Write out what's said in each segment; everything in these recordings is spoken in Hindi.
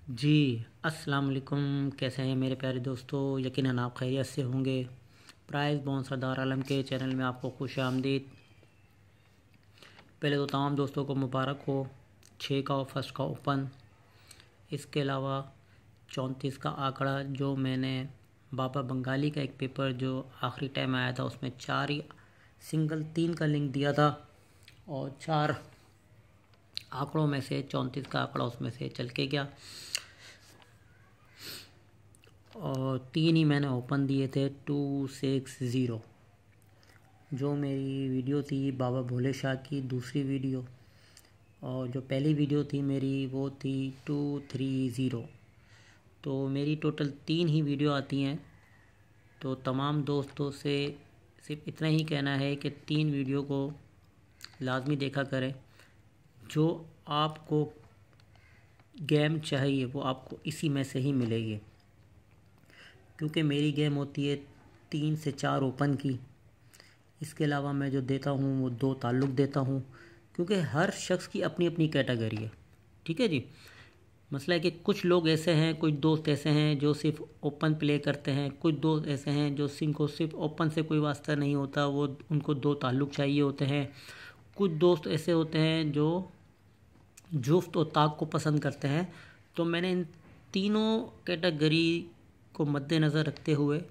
जी, अस्सलाम वालेकुम। कैसे हैं मेरे प्यारे दोस्तों? यकीनन आप खैरियत से होंगे। प्राइज़ बॉन्ड सरदार आलम के चैनल में आपको खुश आमदीद। पहले तो तमाम दोस्तों को मुबारक हो 6 का और फर्स्ट का ओपन। इसके अलावा 34 का आंकड़ा जो मैंने बाबा बंगाली का एक पेपर जो आखिरी टाइम आया था उसमें 4 ही सिंगल 3 का लिंक दिया था और 4 आंकड़ों में से 34 का आंकड़ा उसमें से चल के गया और 3 ही मैंने ओपन दिए थे 260। जो मेरी वीडियो थी बाबा भोले शाह की दूसरी वीडियो और जो पहली वीडियो थी मेरी वो थी 230। तो मेरी टोटल 3 ही वीडियो आती हैं। तो तमाम दोस्तों से सिर्फ इतना ही कहना है कि 3 वीडियो को लाजमी देखा करें। जो आपको गेम चाहिए वो आपको इसी में से ही मिलेगी, क्योंकि मेरी गेम होती है 3 से 4 ओपन की। इसके अलावा मैं जो देता हूँ वो 2 ताल्लुक़ देता हूँ, क्योंकि हर शख्स की अपनी अपनी कैटेगरी है। ठीक है जी। मसला है कि कुछ लोग ऐसे हैं, कुछ दोस्त ऐसे हैं जो सिर्फ ओपन प्ले करते हैं, कुछ दोस्त ऐसे हैं जो जिनको सिर्फ ओपन से कोई वास्ता नहीं होता, वो उनको 2 ताल्लुक़ चाहिए होते हैं। कुछ दोस्त ऐसे होते हैं जो जुफ्त और ताक को पसंद करते हैं। तो मैंने इन तीनों कैटेगरी को मद्देनज़र रखते हुए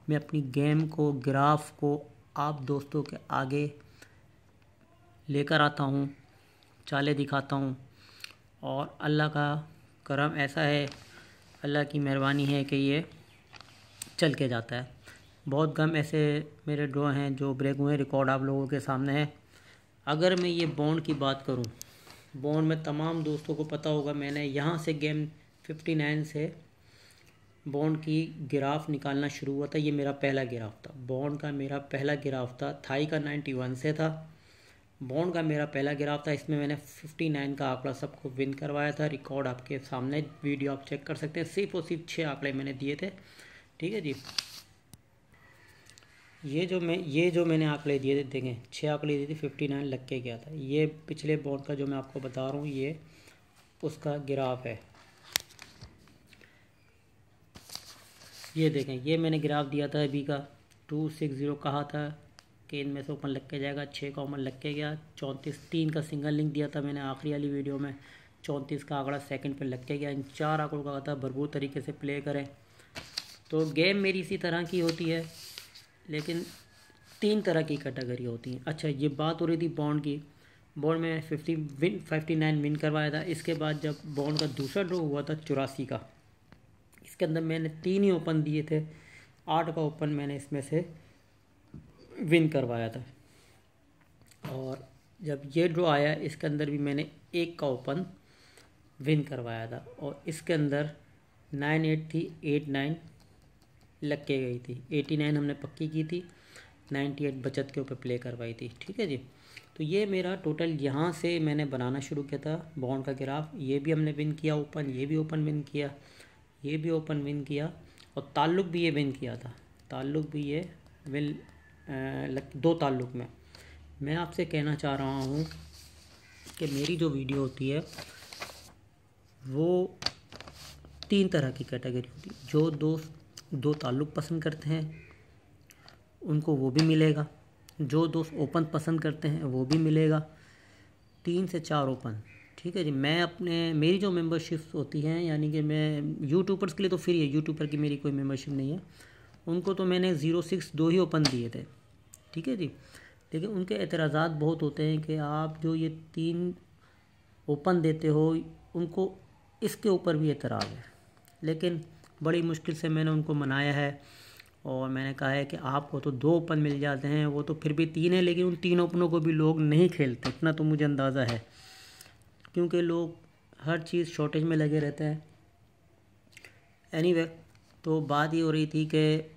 मैं अपनी गेम को, ग्राफ को आप दोस्तों के आगे लेकर आता हूँ, चालें दिखाता हूँ। और अल्लाह का करम ऐसा है, अल्लाह की मेहरबानी है कि ये चल के जाता है। बहुत कम ऐसे मेरे ड्रॉ हैं जो ब्रेक हुए, रिकॉर्ड आप लोगों के सामने है। अगर मैं ये बॉन्ड की बात करूँ, बॉन्ड में तमाम दोस्तों को पता होगा, मैंने यहाँ से गेम 59 से बॉन्ड की गिराफ निकालना शुरू हुआ था। ये मेरा पहला गिराफ था, बॉन्ड का मेरा पहला गिराफ था। थाई का 91 से था, बॉन्ड का मेरा पहला गिराफ था। इसमें मैंने 59 का आंकड़ा सबको विन करवाया था। रिकॉर्ड आपके सामने, वीडियो आप चेक कर सकते हैं। सिर्फ और सिर्फ 6 आंकड़े मैंने दिए थे। ठीक है जी। ये जो मैंने आंकड़े दिए थे, देखें 6 आंकड़े दिए थे, 59 लग के गया था। ये पिछले बॉन्ड का जो मैं आपको बता रहा हूँ, ये उसका गिराफ है। ये देखें, ये मैंने ग्राफ दिया था अभी का 260। कहा था कि इनमें से ओपन लग के जाएगा, 6 का ओपन लग के गया। 34 3 का सिंगल लिंक दिया था मैंने आखिरी वाली वीडियो में, 34 का आंकड़ा सेकंड पे लग के गया। इन 4 आंकड़ों का था भरपूर तरीके से प्ले करें। तो गेम मेरी इसी तरह की होती है, लेकिन 3 तरह की कैटेगरी होती हैं। अच्छा, ये बात हो रही थी बॉन्ड की। बॉन्ड में 59 विन करवाया था। इसके बाद जब बॉन्ड का दूसरा ड्रॉ हुआ था 84 का, इसके अंदर मैंने 3 ही ओपन दिए थे। 8 का ओपन मैंने इसमें से विन करवाया था। और जब ये ड्रॉ आया, इसके अंदर भी मैंने 1 का ओपन विन करवाया था। और इसके अंदर 98 थी, 89 लग के गई थी। 89 हमने पक्की की थी, 98 बचत के ऊपर प्ले करवाई थी। ठीक है जी। तो ये मेरा टोटल यहाँ से मैंने बनाना शुरू किया था बॉन्ड का ग्राफ। ये भी हमने विन किया ओपन, ये भी ओपन विन किया, ये भी ओपन विन किया और ताल्लुक़ भी ये विन किया था। ताल्लुक़ भी ये विन 2 ताल्लुक़ में। मैं आपसे कहना चाह रहा हूँ कि मेरी जो वीडियो होती है वो 3 तरह की कैटेगरी होती है। जो दोस्त 2 ताल्लुक़ पसंद करते हैं उनको वो भी मिलेगा, जो दोस्त ओपन पसंद करते हैं वो भी मिलेगा। 3 से 4 ओपन। ठीक है जी। मेरी जो मेंबरशिप्स होती हैं, यानी कि मैं यूट्यूबर्स के लिए तो फ्री है, यूट्यूबर की मेरी कोई मेंबरशिप नहीं है। उनको तो मैंने 06 2 ही ओपन दिए थे। ठीक है जी। लेकिन उनके एतराज़ात बहुत होते हैं कि आप जो ये 3 ओपन देते हो, उनको इसके ऊपर भी एतराज़ है। लेकिन बड़ी मुश्किल से मैंने उनको मनाया है और मैंने कहा है कि आपको तो 2 ओपन मिल जाते हैं, वो तो फिर भी 3 है, लेकिन उन 3 ओपनों को भी लोग नहीं खेलते, इतना तो मुझे अंदाज़ा है, क्योंकि लोग हर चीज़ शॉर्टेज में लगे रहते हैं। एनीवे, तो बात ये हो रही थी कि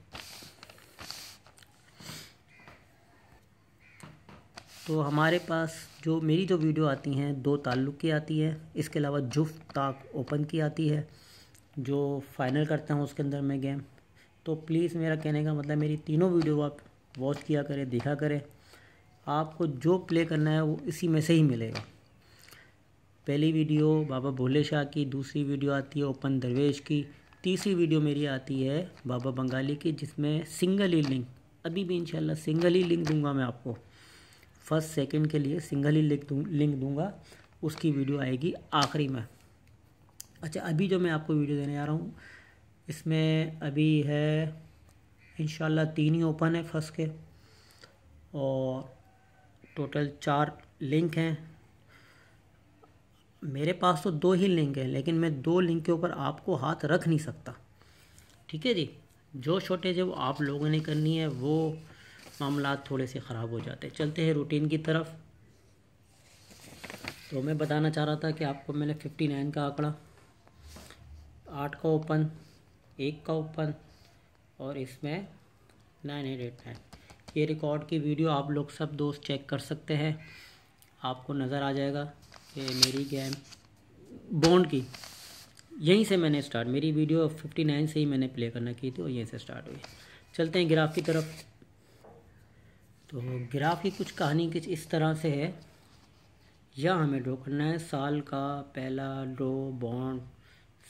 तो हमारे पास जो मेरी जो वीडियो आती हैं 2 ताल्लुक़ की आती है। इसके अलावा जुफ्त ताक ओपन की आती है, जो फाइनल करता हूँ उसके अंदर मैं गेम। तो प्लीज़, मेरा कहने का मतलब मेरी तीनों वीडियो आप वॉच किया करें, देखा करें। आपको जो प्ले करना है वो इसी में से ही मिलेगा। पहली वीडियो बाबा भोले शाह की, दूसरी वीडियो आती है ओपन दरवेश की, तीसरी वीडियो मेरी आती है बाबा बंगाली की, जिसमें सिंगल ही लिंक, अभी भी इंशाल्लाह सिंगल ही लिंक दूंगा मैं आपको, फर्स्ट सेकंड के लिए सिंगल ही लिंक दूंगा, उसकी वीडियो आएगी आखिरी में। अच्छा, अभी जो मैं आपको वीडियो देने जा रहा हूँ इसमें अभी है इंशाल्लाह 3 ही ओपन है फर्स्ट के, और टोटल 4 लिंक हैं। मेरे पास तो 2 ही लिंक हैं, लेकिन मैं 2 लिंक के ऊपर आपको हाथ रख नहीं सकता, ठीक है जी। जो शॉर्टेज है वो आप लोगों ने करनी है, वो मामला थोड़े से ख़राब हो जाते हैं। चलते हैं रूटीन की तरफ। तो मैं बताना चाह रहा था कि आपको मैंने 59 का आंकड़ा, 8 का ओपन, 1 का ओपन, और इसमें 9889 ये रिकॉर्ड की वीडियो आप लोग सब दोस्त चेक कर सकते हैं। आपको नज़र आ जाएगा कि मेरी गेम बॉन्ड की यहीं से मैंने स्टार्ट, मेरी वीडियो 59 से ही मैंने प्ले करना की थी और यहीं से स्टार्ट हुई। चलते हैं ग्राफ की तरफ। तो ग्राफ की कुछ कहानी कुछ इस तरह से है, या हमें ड्रॉ करना है साल का पहला ड्रॉ बॉन्ड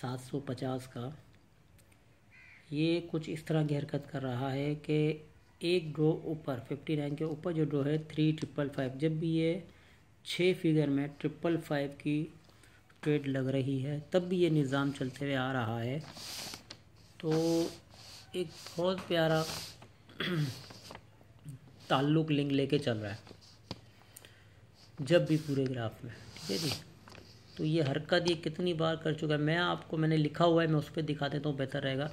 750 का। ये कुछ इस तरह की हरकत कर रहा है कि एक ड्रॉ ऊपर 59 के ऊपर जो ड्रॉ है 3555, जब भी ये 6 फिगर में 555 की ट्रेड लग रही है तब भी ये निज़ाम चलते हुए आ रहा है। तो एक बहुत प्यारा ताल्लुक लिंक लेके चल रहा है जब भी पूरे ग्राफ में, ठीक है जी। तो ये हरकत ये कितनी बार कर चुका है, मैंने लिखा हुआ है, मैं उस पर दिखा देता हूँ, बेहतर रहेगा।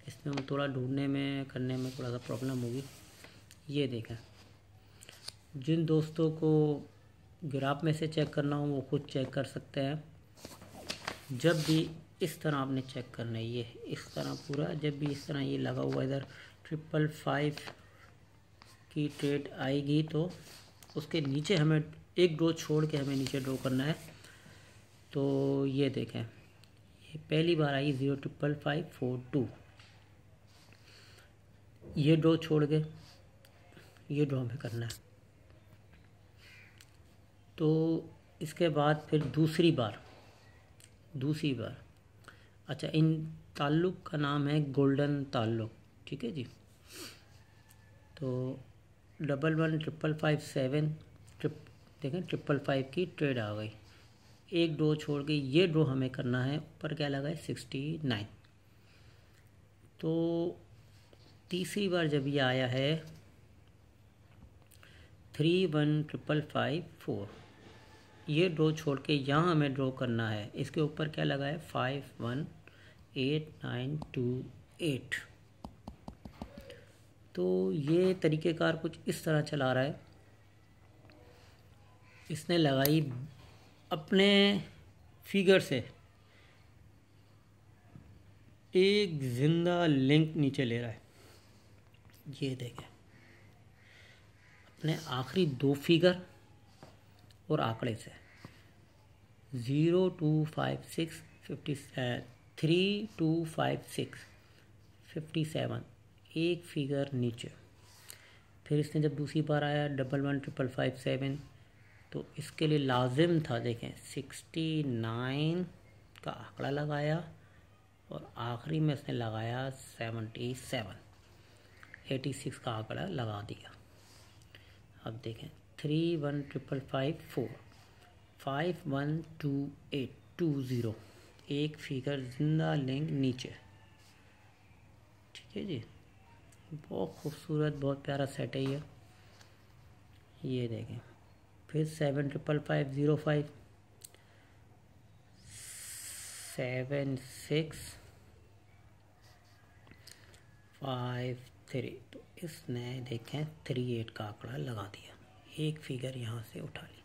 इसमें हम थोड़ा ढूंढने में करने में थोड़ा सा प्रॉब्लम होगी। ये देखें, जिन दोस्तों को ग्राफ में से चेक करना हो वो खुद चेक कर सकते हैं। जब भी इस तरह आपने चेक करना है, ये इस तरह पूरा, जब भी इस तरह ये लगा हुआ इधर 555 की ट्रेड आएगी तो उसके नीचे हमें एक ड्रॉ छोड़ के हमें नीचे ड्रॉ करना है। तो ये देखें, ये पहली बार आई 05542, ये ड्रॉ छोड़ के ये ड्रॉ हमें करना है। तो इसके बाद फिर दूसरी बार, अच्छा, इन ताल्लुक का नाम है गोल्डन ताल्लुक, ठीक है जी। तो 111557 देखें 555 की ट्रेड आ गई, एक ड्रॉ छोड़ के ये ड्रॉ हमें करना है, ऊपर क्या लगा है 69। तो तीसरी बार जब ये आया है 31554, ये ड्रॉ छोड़ के यहाँ हमें ड्रॉ करना है, इसके ऊपर क्या लगा है 518928। तो ये तरीक़ेकार कुछ इस तरह चला रहा है। इसने लगाई अपने फिगर से एक ज़िंदा लिंक नीचे ले रहा है, ये देखें, अपने आखिरी 2 फिगर और आंकड़े से 0256 3256 57, एक फिगर नीचे। फिर इसने जब दूसरी बार आया 111557, तो इसके लिए लाजिम था, देखें 69 का आंकड़ा लगाया और आखिरी में इसने लगाया 77, 86 का आंकड़ा लगा दिया। अब देखें 31554 512820, एक फिगर जिंदा लिंक नीचे, ठीक है जी। बहुत खूबसूरत, बहुत प्यारा सेट है ये देखें। फिर 75505 7653, तो इसने देखें 38 का आंकड़ा लगा दिया, एक फिगर यहाँ से उठा ली।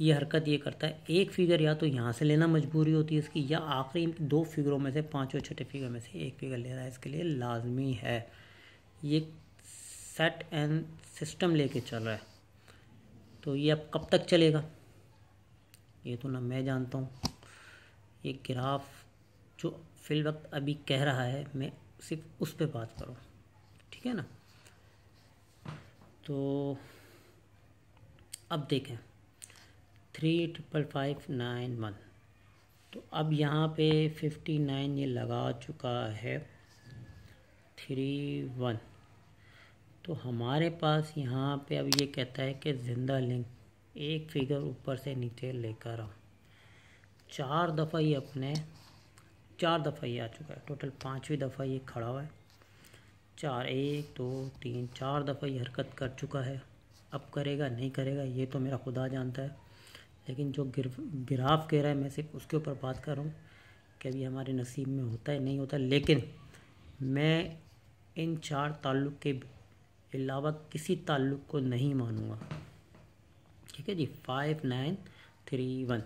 ये हरकत ये करता है, एक फिगर या तो यहाँ से लेना मजबूरी होती है इसकी, या आखिरी 2 फिगरों में से 5 और छठे फिगर में से एक फिगर ले रहा है, इसके लिए लाजमी है। ये सेट एंड सिस्टम लेके चल रहा है। तो ये अब कब तक चलेगा ये तो ना मैं जानता हूँ। ये ग्राफ जो फिल वक्त अभी कह रहा है, मैं सिर्फ उस पर बात करूँ, ठीक है ना। तो अब देखें, 35551। तो अब यहाँ पे 59 ये लगा चुका है 31। तो हमारे पास यहाँ पे अब ये कहता है कि ज़िंदा लिंक एक फिगर ऊपर से नीचे लेकर आओ। 4 दफ़ा ये अपने 4 दफ़ा ये आ चुका है, टोटल 5वीं दफ़ा ये खड़ा हुआ है। 4 1 2 3 4 दफ़ा ये हरकत कर चुका है। अब करेगा नहीं करेगा ये तो मेरा खुदा जानता है, लेकिन जो गिराफ कह रहा है मैं सिर्फ उसके ऊपर बात कर रहा हूँ कि अभी हमारे नसीब में होता है नहीं होता। लेकिन मैं इन 4 ताल्लुक़ के अलावा किसी ताल्लुक़ को नहीं मानूंगा। ठीक है जी। 5931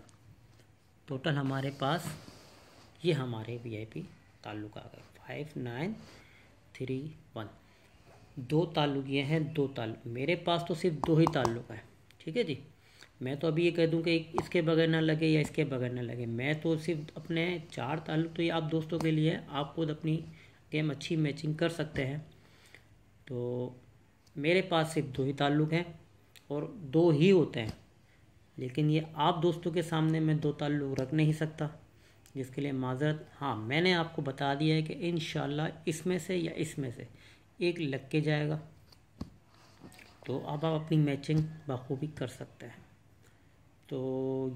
टोटल हमारे पास ये हमारे VIP ताल्लुक़ आ गए 5931। 2 ताल्लुक़ ये हैं, 2 ताल्लुक़ मेरे पास तो सिर्फ 2 ही ताल्लुक़ हैं। ठीक है जी। मैं तो अभी ये कह दूं कि इसके बगैर ना लगे या इसके बगैर ना लगे, मैं तो सिर्फ अपने 4 ताल्लुक़ तो ये आप दोस्तों के लिए आप खुद अपनी गेम अच्छी मैचिंग कर सकते हैं। तो मेरे पास सिर्फ 2 ही ताल्लुक़ हैं और 2 ही होते हैं, लेकिन ये आप दोस्तों के सामने मैं 2 ताल्लुक़ रख नहीं सकता, जिसके लिए माज़रत। हाँ, मैंने आपको बता दिया है कि इंशाल्लाह इसमें से या इसमें से एक लग के जाएगा, तो अब आप अपनी मैचिंग बखूबी कर सकते हैं। तो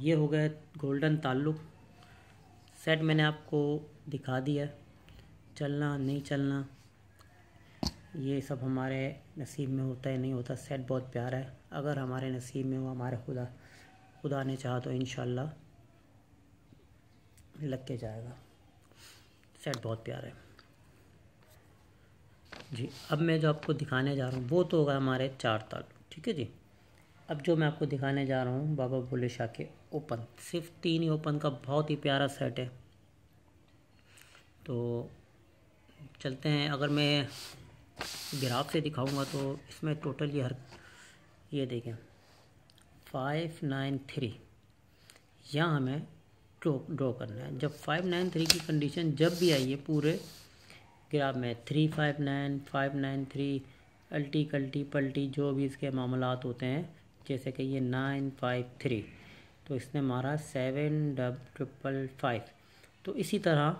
ये हो गया गोल्डन ताल्लुक़ सेट, मैंने आपको दिखा दिया। चलना नहीं चलना ये सब हमारे नसीब में होता है नहीं होता। सेट बहुत प्यारा है, अगर हमारे नसीब में हो, हमारे खुदा ने चाहा तो इंशाल्लाह लग के जाएगा। सेट बहुत प्यारा है जी। अब मैं जो आपको दिखाने जा रहा हूँ वो तो होगा हमारे 4 ताल्लुक़। ठीक है जी। अब जो मैं आपको दिखाने जा रहा हूँ बाबा बुल्ले शाह के ओपन, सिर्फ 3 ही ओपन का बहुत ही प्यारा सेट है। तो चलते हैं। अगर मैं ग्राफ से दिखाऊंगा तो इसमें टोटल ये देखें 593 यहाँ हमें ड्रॉ करना है। जब 593 की कंडीशन जब भी आई है पूरे ग्राफ में 359 593 अल्टी कल्टी पल्टी जो भी इसके मामलात होते हैं, जैसे कि ये 953 तो इसने मारा 7555। तो इसी तरह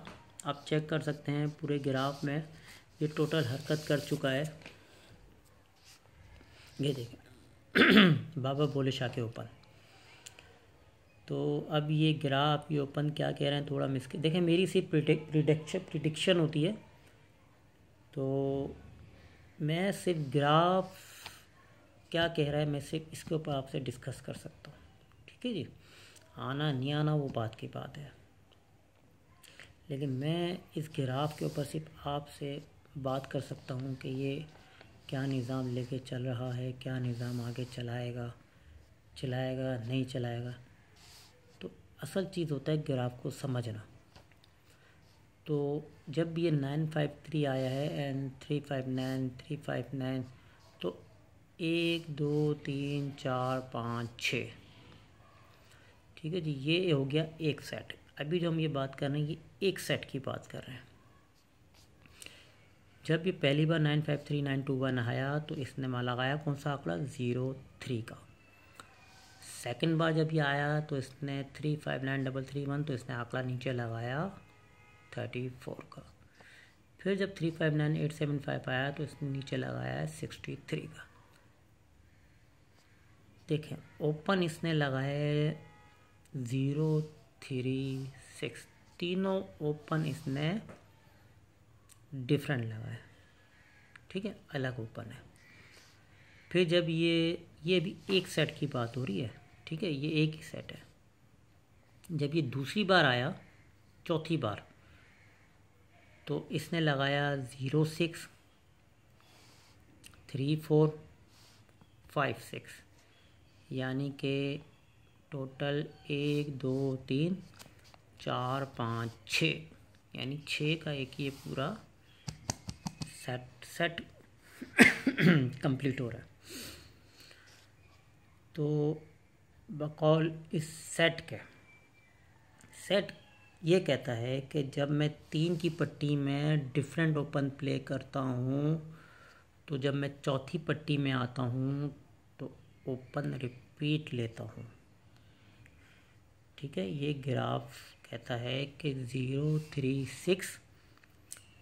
आप चेक कर सकते हैं पूरे ग्राफ में ये टोटल हरकत कर चुका है। ये देखें बाबा बुल्ले शाह के ओपन। तो अब ये ग्राफ ये ओपन क्या कह रहे हैं थोड़ा मिस देखें, मेरी सिर्फ प्रिडिक्शन होती है, तो मैं सिर्फ ग्राफ क्या कह रहा है मैं सिर्फ इसके ऊपर आपसे डिस्कस कर सकता हूँ। ठीक है जी। आना नहीं आना वो बात की बात है, लेकिन मैं इस ग्राफ के ऊपर सिर्फ आपसे बात कर सकता हूँ कि ये क्या निज़ाम लेके चल रहा है, क्या निज़ाम आगे चलाएगा नहीं चलाएगा। तो असल चीज़ होता है ग्राफ को समझना। तो जब ये 953 आया है एंड 359 तो 1 2 3 4 5 6 ठीक है जी। ये हो गया एक सेट। अभी जो हम ये बात कर रहे हैं ये एक सेट की बात कर रहे हैं। जब ये पहली बार 953921 आया तो इसने लगाया कौन सा आंकड़ा 03 का। सेकंड बार जब ये आया तो इसने 359331 तो इसने आंकड़ा नीचे लगाया 34 का। फिर जब 359875 आया तो इसने नीचे लगाया 63 का। देखें ओपन इसने लगाए 036, तीनों ओपन इसने डिफरेंट लगाए। ठीक है, अलग ओपन है। फिर जब ये भी एक सेट की बात हो रही है, ठीक है, ये एक ही सेट है। जब ये दूसरी बार आया चौथी बार तो इसने लगाया 06 34 56 यानी कि टोटल 1 2 3 4 5 6 यानी 6 का एक ये पूरा सेट कंप्लीट हो रहा है। तो बकौल इस सेट ये कहता है कि जब मैं 3 की पट्टी में डिफरेंट ओपन प्ले करता हूँ तो जब मैं चौथी पट्टी में आता हूँ तो ओपन रिपीट लेता हूँ। ठीक है। ये ग्राफ कहता है कि 036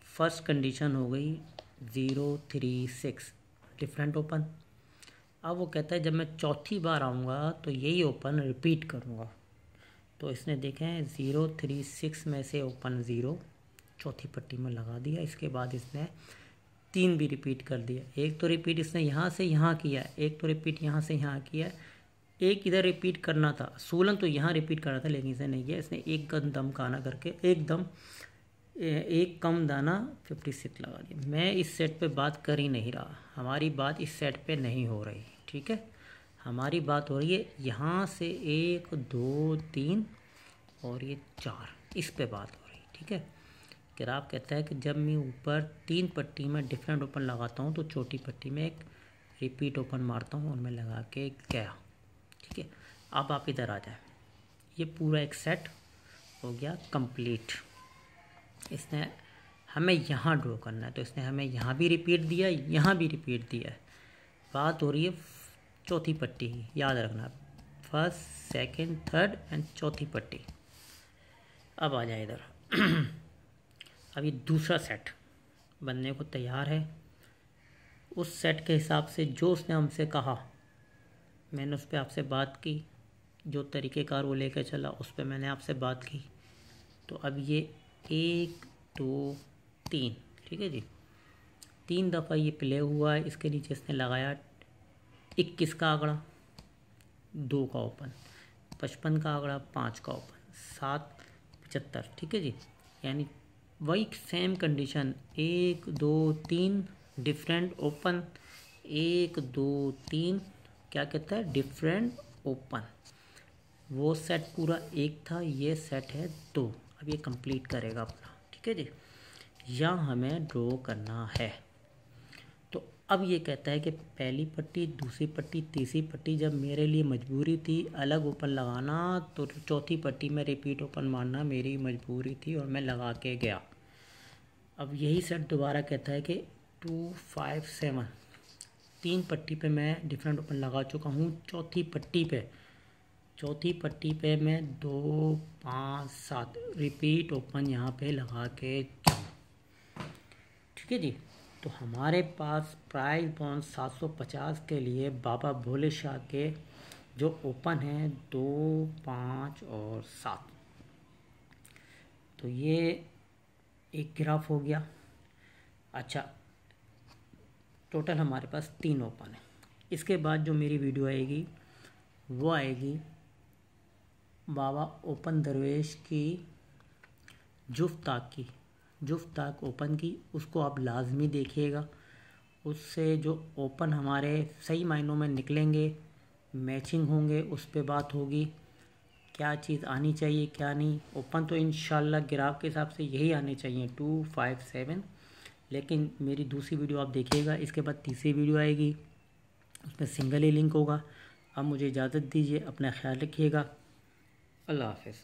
फर्स्ट कंडीशन हो गई 036 डिफरेंट ओपन। अब वो कहता है जब मैं चौथी बार आऊँगा तो यही ओपन रिपीट करूँगा। तो इसने देखें 036 में से ओपन 0 चौथी पट्टी में लगा दिया। इसके बाद इसने 3 भी रिपीट कर दिया। एक तो रिपीट इसने यहाँ से यहाँ किया, एक तो रिपीट यहाँ से यहाँ किया, एक इधर रिपीट करना था। सोलन तो यहाँ रिपीट करना था लेकिन इसने नहीं किया। इसने एक दम काना करके एक कम दाना 56 लगा दिया। मैं इस सेट पे बात कर ही नहीं रहा, हमारी बात इस सेट पे नहीं हो रही, ठीक है। हमारी बात हो रही है यहाँ से 1 2 3 और ये 4, इस पे बात हो रही, ठीक है। ग्राफ कहता है कि जब मैं ऊपर 3 पट्टी में डिफरेंट ओपन लगाता हूँ तो छोटी पट्टी में एक रिपीट ओपन मारता हूँ और मैं लगा के गया, ठीक है। अब आप इधर आ जाए, ये पूरा एक सेट हो गया कंप्लीट। इसने हमें यहाँ ड्रॉ करना है तो इसने हमें यहाँ भी रिपीट दिया, यहाँ भी रिपीट दिया है। बात हो रही है चौथी पट्टी की, याद रखना, फर्स्ट सेकंड थर्ड एंड चौथी पट्टी। अब आ जाए इधर अब ये दूसरा सेट बनने को तैयार है। उस सेट के हिसाब से जो उसने हमसे कहा मैंने उस पर आपसे बात की, जो तरीक़ेकार वो लेकर चला उस पर मैंने आपसे बात की। तो अब ये 1 2 3, ठीक है जी, 3 दफ़ा ये प्ले हुआ है। इसके नीचे इसने लगाया 21 का आंकड़ा, 2 का ओपन, 55 का आंकड़ा, 5 का ओपन, 7 75, ठीक है जी। यानी वही सेम कंडीशन 1 2 3 डिफरेंट ओपन, 1 2 3 क्या कहता है डिफरेंट ओपन। वो सेट पूरा 1 था, ये सेट है 2। अब ये कंप्लीट करेगा अपना, ठीक है जी। यहाँ हमें ड्रॉ करना है। तो अब ये कहता है कि पहली पट्टी, दूसरी पट्टी, तीसरी पट्टी जब मेरे लिए मजबूरी थी अलग ओपन लगाना तो चौथी पट्टी में रिपीट ओपन मारना मेरी मजबूरी थी और मैं लगा के गया। अब यही सेट दोबारा कहता है कि 2 5 7 3 पट्टी पे मैं डिफरेंट ओपन लगा चुका हूँ। चौथी पट्टी पे मैं 2 5 7 रिपीट ओपन यहाँ पे लगा के जाऊँ, ठीक है जी। तो हमारे पास प्राइस बॉन्ड 750 के लिए बाबा भोले शाह के जो ओपन हैं 2 5 और 7, तो ये एक ग्राफ हो गया। अच्छा, टोटल हमारे पास 3 ओपन है। इसके बाद जो मेरी वीडियो आएगी वो आएगी बाबा ओपन दरवेश की जुफ्ताक ओपन की, उसको आप लाजमी देखिएगा। उससे जो ओपन हमारे सही मायनों में निकलेंगे, मैचिंग होंगे, उस पे बात होगी क्या चीज़ आनी चाहिए क्या नहीं। ओपन तो इंशाल्लाह ग्राफ के हिसाब से यही आने चाहिए 2 5 7, लेकिन मेरी दूसरी वीडियो आप देखिएगा। इसके बाद तीसरी वीडियो आएगी, उसमें सिंगल ही लिंक होगा। अब मुझे इजाज़त दीजिए, अपना ख्याल रखिएगा, अल्लाह हाफ़िज़।